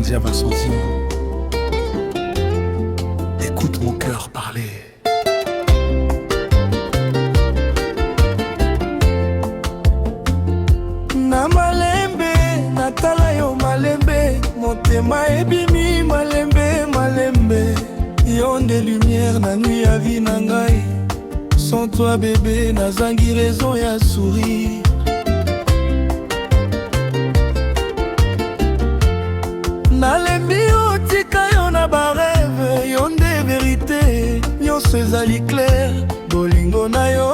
Claudia Vassanzi. Écoute mon cœur parler. Na malembe, natala yo malembe, motema ebimi malembe, malembe. Yon de lumière na nuit ya vie na ngai. Sans toi bébé, nazangi raison ya sourire. Nalembi otika yo na bareve, yon de vérité, nyonso ezali clair. Bolingo na yo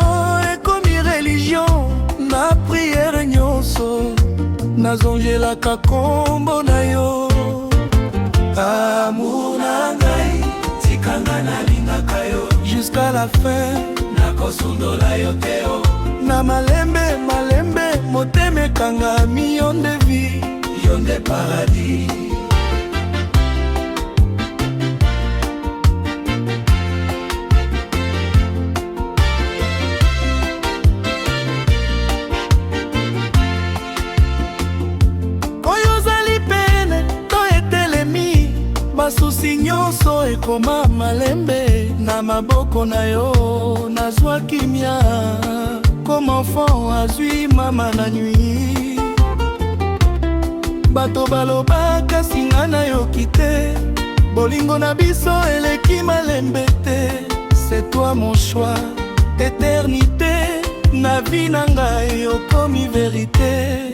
ekomi religion, na prière nyonso nazongelaka kombo na yo. Amour na ngai, tikanga nalingaka yo jusqu'à la fin, nakosundola yo te o. Na malembe, malembe, motema ekangami, yon de vie, yon de paradis. Basusi nyonso ekoma malembe, na maboko na yo nazwa kimia, comme enfant azwi mama na nuit. Bato balobaka singa na yo kite, bolingo na biso eleki malembe te. C'est toi mon choix, éternité, na vie na ngai okomi vérité.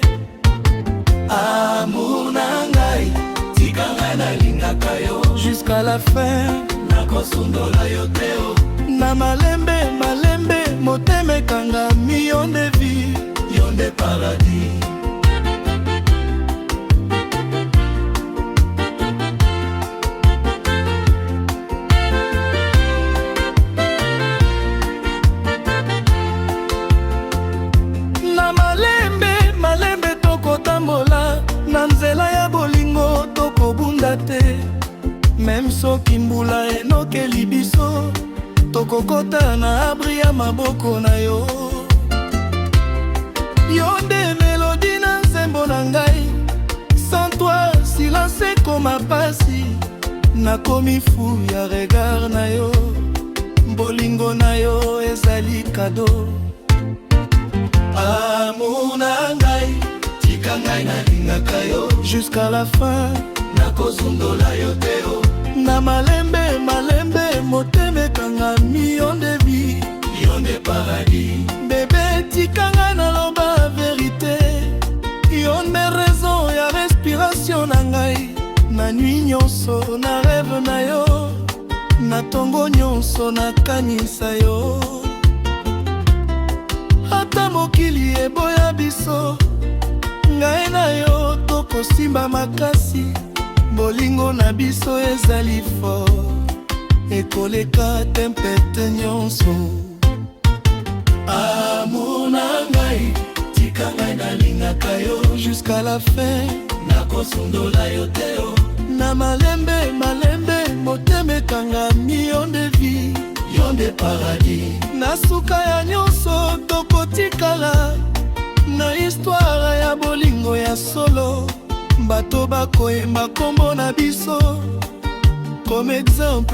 Amour na ngai, tikanga nalingaka yo jusqu'à la fin, nakosundola yo te o. Na malembe, malembe, motema ekangami, yon de vie, yon de paradis. Na malembe, malembe tokotambola, na nzela ya bolingo tokobunda te. Même soki mbula enokeli biso, tokokota na abri ya maboko na yo. Yo nde melodi na nzembo na ngai, sans toi silence ekoma pasi. Nakomi fou ya regard na yo, bolingo na yo ezali kado. Amour na ngai, tika ngai nalingaka yo jusqu'à la fin, nakosundola yo te o. Na malembe, malembe, motema ekangami, yon de vie, yon de paradis. Bébé tikanga naloba vérité, yon de raison ya respiration na ngai. Na nuit nyonso, na rêve na yo, na tongo nyonso nakanisa yo. Ata mokili eboya biso, ngai na yo tokosimba makasi. Bolingo na biso ezali fort, ekoleka tempete nyonso. Amour na ngai, tika ngai nalingaka yo jusqu'à la fin, nakosundola yo te o. Na malembe, malembe, motema ekangami, yon de vie, yon de paradis. Na suka ya nyonso tokotikala, na histoire ya bolingo ya solo. Bato bakoyemba kombo na biso comme exemple.